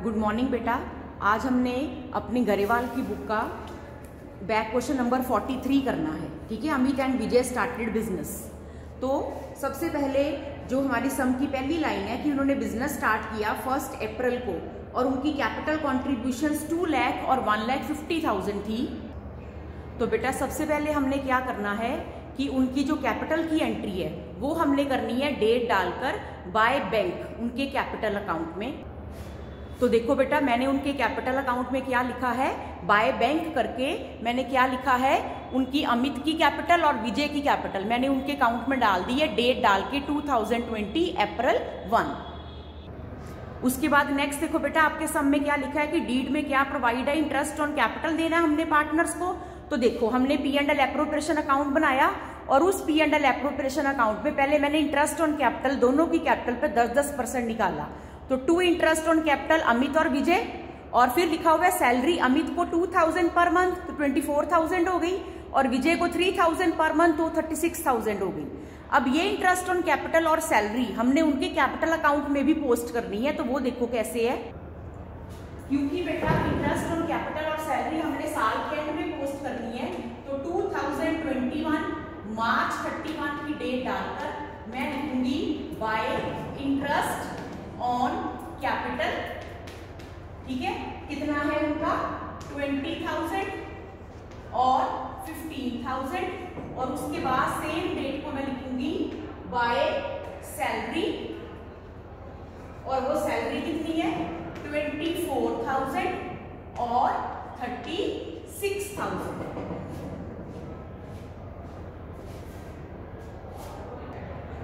Good morning बेटा। आज हमने अपनी गरेवाल की बुक का बैक क्वेश्चन नंबर 43 करना है। ठीक है, Amit and Vijay started business. तो सबसे पहले जो हमारी सम की पहली लाइन है कि उन्होंने बिजनेस स्टार्ट किया 1 अप्रैल को और उनकी कैपिटल कॉन्ट्रीब्यूशंस 2 लाख और 1,50,000 थी। तो बेटा सबसे पहले हमने क्या करना है कि उनकी जो कैपिटल की एंट्री है वो हमने करनी है डेट डालकर बाय बैंक उनके कैपिटल अकाउंट में। तो देखो बेटा, मैंने उनके कैपिटल अकाउंट में क्या लिखा है, बाय बैंक करके मैंने क्या लिखा है, उनकी अमित की कैपिटल और विजय की कैपिटल मैंने उनके अकाउंट में डाल दी है, डेट डाल के 2020 अप्रैल 1। उसके बाद नेक्स्ट देखो बेटा, आपके सम में क्या लिखा है कि डीड में क्या प्रोवाइड है, इंटरेस्ट ऑन कैपिटल देना है हमने पार्टनर्स को। तो देखो हमने P&L एप्रोप्रिएशन अकाउंट बनाया और उस P&L एप्रोप्रिएशन अकाउंट में पहले मैंने इंटरेस्ट ऑन कैपिटल दोनों की कैपिटल पे 10-10% निकाला। तो 2 इंटरेस्ट ऑन कैपिटल अमित और विजय, और फिर लिखा हुआ है सैलरी अमित को 2,000 पर मंथ तो 24,000 हो गई और विजय को 3,000 पर मंथ तो 36,000 हो गई। अब ये इंटरेस्ट ऑन कैपिटल और सैलरी हमने उनके कैपिटल अकाउंट में भी पोस्ट करनी है। तो वो देखो कैसे है, क्योंकि बेटा इंटरेस्ट ऑन कैपिटल और सैलरी हमने साल के एंड में पोस्ट करनी है। तो 2021 मार्च 31 की डेट डालकर मैं लिखूंगी बाय इंटरेस्ट ऑन कैपिटल। ठीक है, कितना है उनका 20,000 और 15,000 और उसके बाद सेम डेट को मैं लिखूंगी बाय सैलरी, और वो सैलरी कितनी है 24,000 और 36,000।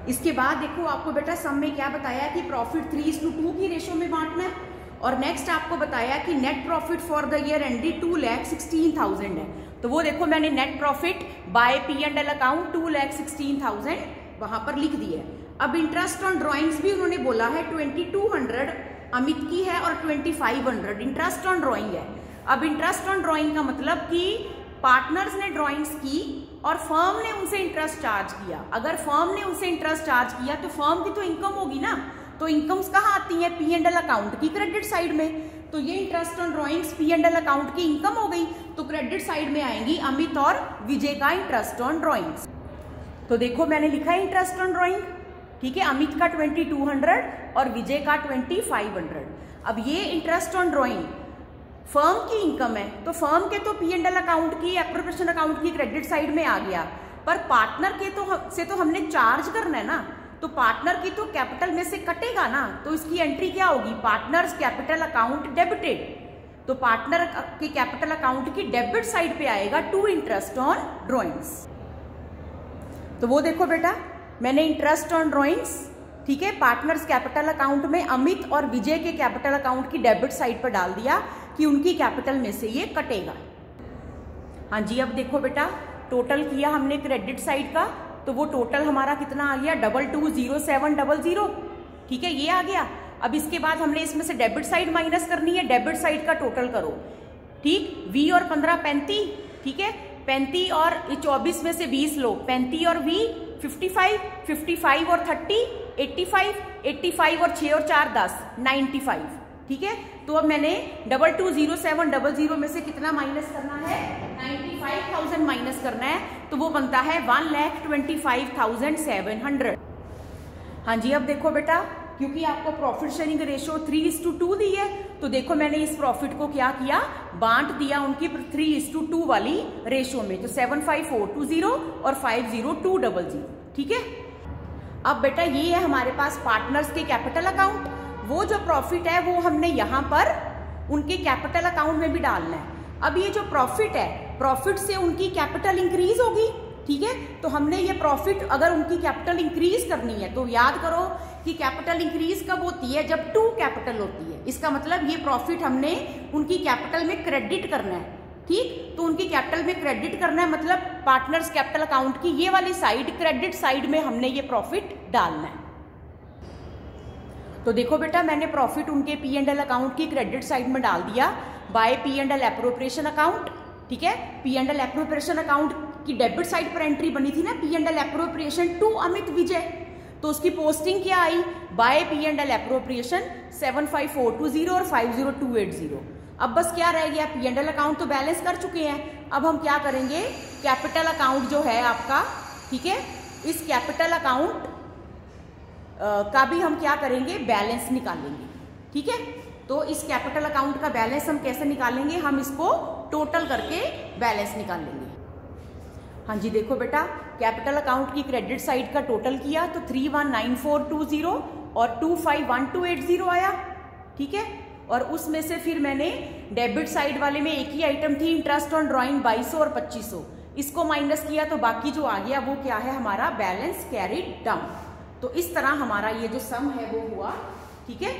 इसके बाद देखो आपको बेटा सम में क्या बताया कि प्रॉफिट 3:2 की रेशो में बांटना है, और नेक्स्ट आपको बताया कि net profit for the year ended 2,16,000 है। तो वो देखो मैंने net profit by P&L account 2,16,000 वहां पर लिख दिया। अब इंटरेस्ट ऑन ड्रॉइंग्स भी उन्होंने बोला है 2,200 अमित की है और 2,500 इंटरेस्ट ऑन ड्रॉइंग है। अब इंटरेस्ट ऑन ड्रॉइंग का मतलब कि पार्टनर्स ने ड्रॉइंग्स की और फर्म ने उनसे इंटरेस्ट चार्ज किया। अगर फर्म ने उनसे इंटरेस्ट चार्ज किया तो फर्म की तो इनकम होगी ना, तो इनकम्स कहाँ आती है P&L अकाउंट की क्रेडिट साइड में। तो ये interest on drawings P&L account की इनकम हो गई, तो क्रेडिट साइड में आएंगी अमित और विजय का इंटरेस्ट ऑन ड्रॉइंग्स। तो देखो मैंने लिखा है इंटरेस्ट ऑन ड्रॉइंग, ठीक है, अमित का 2,200 और विजय का 2,500। अब ये इंटरेस्ट ऑन ड्रॉइंग फर्म की इनकम है, तो फर्म के तो P&L अकाउंट की एप्रोप्रिएशन अकाउंट की क्रेडिट साइड में आ गया, पर पार्टनर के से तो हमने चार्ज करना है ना, तो पार्टनर की तो कैपिटल में से कटेगा ना। तो इसकी एंट्री क्या होगी, पार्टनर्स कैपिटल अकाउंट डेबिटेड। तो पार्टनर के कैपिटल अकाउंट की डेबिट साइड पे आएगा 2 इंटरेस्ट ऑन ड्रॉइंग्स। तो वो देखो बेटा मैंने इंटरेस्ट ऑन ड्रॉइंग्स, ठीक है, पार्टनर्स कैपिटल अकाउंट में अमित और विजय के कैपिटल अकाउंट की डेबिट साइड पर डाल दिया कि उनकी कैपिटल में से ये कटेगा। हाँ जी, अब देखो बेटा टोटल किया हमने क्रेडिट साइड का, तो वो टोटल हमारा कितना आ गया 220700। ठीक है, ये आ गया। अब इसके बाद हमने इसमें से डेबिट साइड माइनस करनी है, डेबिट साइड का टोटल करो। ठीक, 20 और 15 35, ठीक है, 35 और 24 में से 20 लो, 35 और 20 55, 55 और 30 85, 85 और 6 और 4 10 95। ठीक है, तो अब मैंने 220700 में से कितना माइनस करना है, 95,000 माइनस करना है, तो वो बनता है 1,25,700। हाँ जी, अब देखो बेटा क्योंकि आपको प्रॉफिट शेयरिंग रेशो 3:2 दी है, तो देखो मैंने इस प्रॉफिट को क्या किया, बांट दिया उनकी 3:2 वाली रेशो में। तो 75420 और 50200। ठीक है, अब बेटा ये है हमारे पास पार्टनर्स के कैपिटल अकाउंट। वो जो प्रॉफिट है वो हमने यहाँ पर उनके कैपिटल अकाउंट में भी डालना है। अब ये जो प्रॉफिट है, प्रॉफिट से उनकी कैपिटल इंक्रीज होगी। ठीक है, तो हमने ये प्रॉफिट अगर उनकी कैपिटल इंक्रीज करनी है तो याद करो कि कैपिटल इंक्रीज कब होती है, जब 2 कैपिटल होती है। इसका मतलब ये प्रॉफिट हमने उनकी कैपिटल में क्रेडिट करना है। ठीक, तो उनकी कैपिटल में क्रेडिट करना है, मतलब पार्टनर्स कैपिटल अकाउंट की ये वाली साइड क्रेडिट साइड में हमने ये प्रॉफिट डालना है। तो देखो बेटा मैंने प्रॉफिट उनके P&L अकाउंट की क्रेडिट साइड में डाल दिया बाय P&L एप्रोप्रिएशन अकाउंट। ठीक है, P&L एप्रोप्रिएशन अकाउंट की डेबिट साइड पर एंट्री बनी थी ना, P&L एप्रोप्रिएशन टू अमित विजय। तो उसकी पोस्टिंग क्या आई, बाय P&L एप्रोप्रिएशन 75420 और 50280। अब बस क्या रह गया, P&L अकाउंट तो बैलेंस कर चुके हैं, अब हम क्या करेंगे, कैपिटल अकाउंट जो है आपका, ठीक है, इस कैपिटल अकाउंट का भी हम क्या करेंगे, बैलेंस निकालेंगे। ठीक है, तो इस कैपिटल अकाउंट का बैलेंस हम कैसे निकालेंगे, हम इसको टोटल करके बैलेंस निकालेंगे। हाँ जी, देखो बेटा, कैपिटल अकाउंट की क्रेडिट साइड का टोटल किया तो 319420 और 251280 आया। ठीक है, और उसमें से फिर मैंने डेबिट साइड वाले में एक ही आइटम थी, इंटरेस्ट ऑन ड्राइंग 2200 और 2500, इसको माइनस किया तो बाकी जो आ गया वो क्या है, हमारा बैलेंस कैरिड डाउन। तो इस तरह हमारा ये जो सम है वो हुआ। ठीक है,